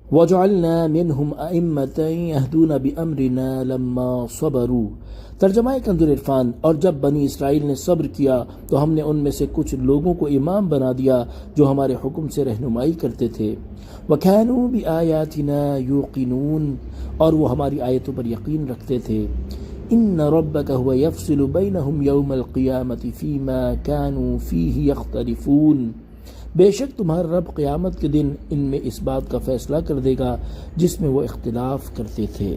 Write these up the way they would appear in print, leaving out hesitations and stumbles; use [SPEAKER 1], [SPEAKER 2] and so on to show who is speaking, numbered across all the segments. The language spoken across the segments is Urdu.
[SPEAKER 1] وَجَعَلْنَا مِنْهُمْ أَئِمَّةً يَهْدُونَ بِأَمْرِنَا لَمَّا صَبَرُوا۔ ترجمہ کنز العرفان، اور جب بنی اسرائیل نے صبر کیا تو ہم نے ان میں سے کچھ لوگوں کو امام بنا دیا جو ہمارے حکم سے رہنمائی کرتے تھے۔ وَكَانُوا بِآيَاتِنَا يُوقِنُونَ، اور وہ ہماری آیتوں پر یقین رکھتے تھے۔ إِنَّ رَبَّكَ هُوَ يَفْصِلُ بَيْنَهُمْ يَوْمَ الْقِيَامَةِ فِيمَا كَانُوا فِيهِ يَخْتَلِفُونَ، بے شک تمہارا رب قیامت کے دن ان میں اس بات کا فیصلہ کر دے گا جس میں وہ اختلاف کرتے تھے۔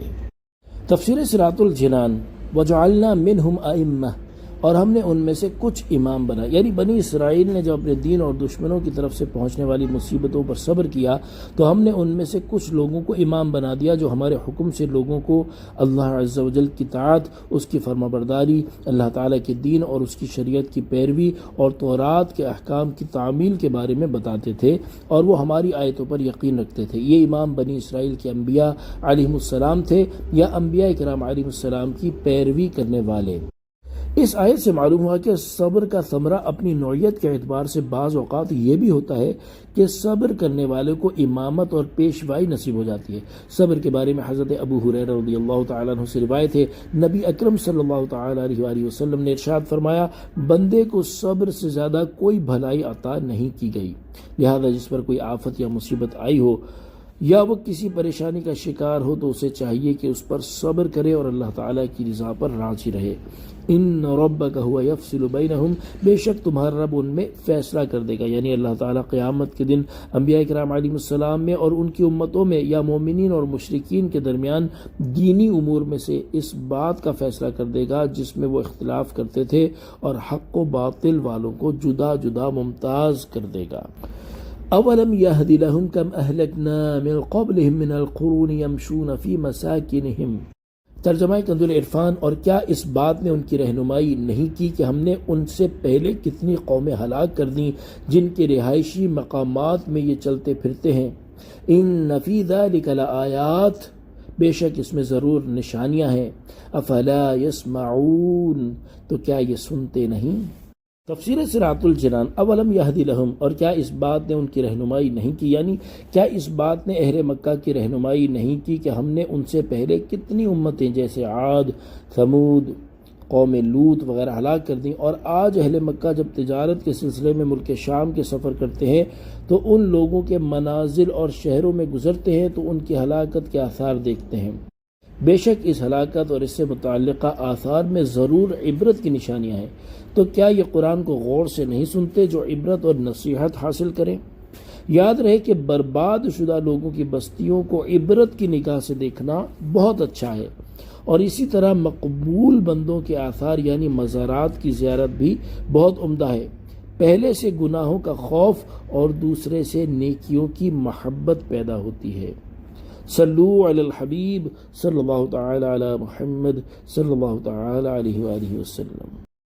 [SPEAKER 1] تفسیر صراط الجنان۔ وَجَعَلْنَا مِنْهُمْ أَئِمَّةً، اور ہم نے ان میں سے کچھ امام بنائے، یعنی بنی اسرائیل نے جب اپنے دین اور دشمنوں کی طرف سے پہنچنے والی مصیبتوں پر صبر کیا تو ہم نے ان میں سے کچھ لوگوں کو امام بنا دیا جو ہمارے حکم سے لوگوں کو اللہ عز و جل کی طاعت، اس کی فرما برداری، اللہ تعالیٰ کے دین اور اس کی شریعت کی پیروی اور تورات کے احکام کی تعمیل کے بارے میں بتاتے تھے، اور وہ ہماری آیتوں پر یقین رکھتے تھے۔ یہ امام بنی اسرائیل کے انبیاء علیہم السلام تھے یا انبیاء کرام علیہم السلام کی پیروی کرنے والے۔ اس آیت سے معلوم ہوا کہ صبر کا ثمرہ اپنی نوعیت کے اعتبار سے بعض اوقات یہ بھی ہوتا ہے کہ صبر کرنے والے کو امامت اور پیشوائی نصیب ہو جاتی ہے۔ صبر کے بارے میں حضرت ابو ہریرہ رضی اللہ تعالیٰ عنہ سے روایت ہے، نبی اکرم صلی اللہ تعالیٰ علیہ وآلہ وسلم نے ارشاد فرمایا، بندے کو صبر سے زیادہ کوئی بھلائی عطا نہیں کی گئی، لہذا جس پر کوئی آفت یا مصیبت آئی ہو یا وہ کسی پریشانی کا شکار ہو تو اسے چاہیے کہ اس پر صبر کرے اور اللہ تعالیٰ کی رضا پر راضی رہے۔ ان ربک هو یفصل بینہم، بے شک تمہارا رب ان میں فیصلہ کر دے گا، یعنی اللہ تعالیٰ قیامت کے دن انبیاء کرام علیہ السلام میں اور ان کی امتوں میں یا مومنین اور مشرکین کے درمیان دینی امور میں سے اس بات کا فیصلہ کر دے گا جس میں وہ اختلاف کرتے تھے، اور حق و باطل والوں کو جدا جدا ممتاز کر دے گا۔ اولم یہد لہم کم اہلکنا من قبلہم من القرون یمشون فی مساکنہم۔ ترجمہ کنز العرفان، اور کیا اس بات نے ان کی رہنمائی نہیں کی کہ ہم نے ان سے پہلے کتنی قومیں ہلاک کر دیں جن کے رہائشی مقامات میں یہ چلتے پھرتے ہیں۔ ان فی ذلک لآیات، بے شک اس میں ضرور نشانیاں ہیں۔ افلا یسمعون، تو کیا یہ سنتے نہیں؟ تفسیر صراط الجنان۔ اولم یہد لہم، اور کیا اس بات نے ان کی رہنمائی نہیں کی، یعنی کیا اس بات نے اہل مکہ کی رہنمائی نہیں کی کہ ہم نے ان سے پہلے کتنی امتیں جیسے عاد، ثمود، قوم لوط وغیرہ ہلاک کر دیں، اور آج اہل مکہ جب تجارت کے سلسلے میں ملک شام کے سفر کرتے ہیں تو ان لوگوں کے منازل اور شہروں میں گزرتے ہیں تو ان کی ہلاکت کے آثار دیکھتے ہیں۔ بے شک اس ہلاکت اور اس سے متعلقہ آثار میں ضرور عبرت کی نشانیاں ہیں، تو کیا یہ قرآن کو غور سے نہیں سنتے جو عبرت اور نصیحت حاصل کریں؟ یاد رہے کہ برباد شدہ لوگوں کی بستیوں کو عبرت کی نگاہ سے دیکھنا بہت اچھا ہے، اور اسی طرح مقبول بندوں کے آثار یعنی مزارات کی زیارت بھی بہت عمدہ ہے۔ پہلے سے گناہوں کا خوف اور دوسرے سے نیکیوں کی محبت پیدا ہوتی ہے۔ صلو علی الحبیب صلی اللہ تعالی علی محمد صلی اللہ تعالی علیہ وآلہ وسلم۔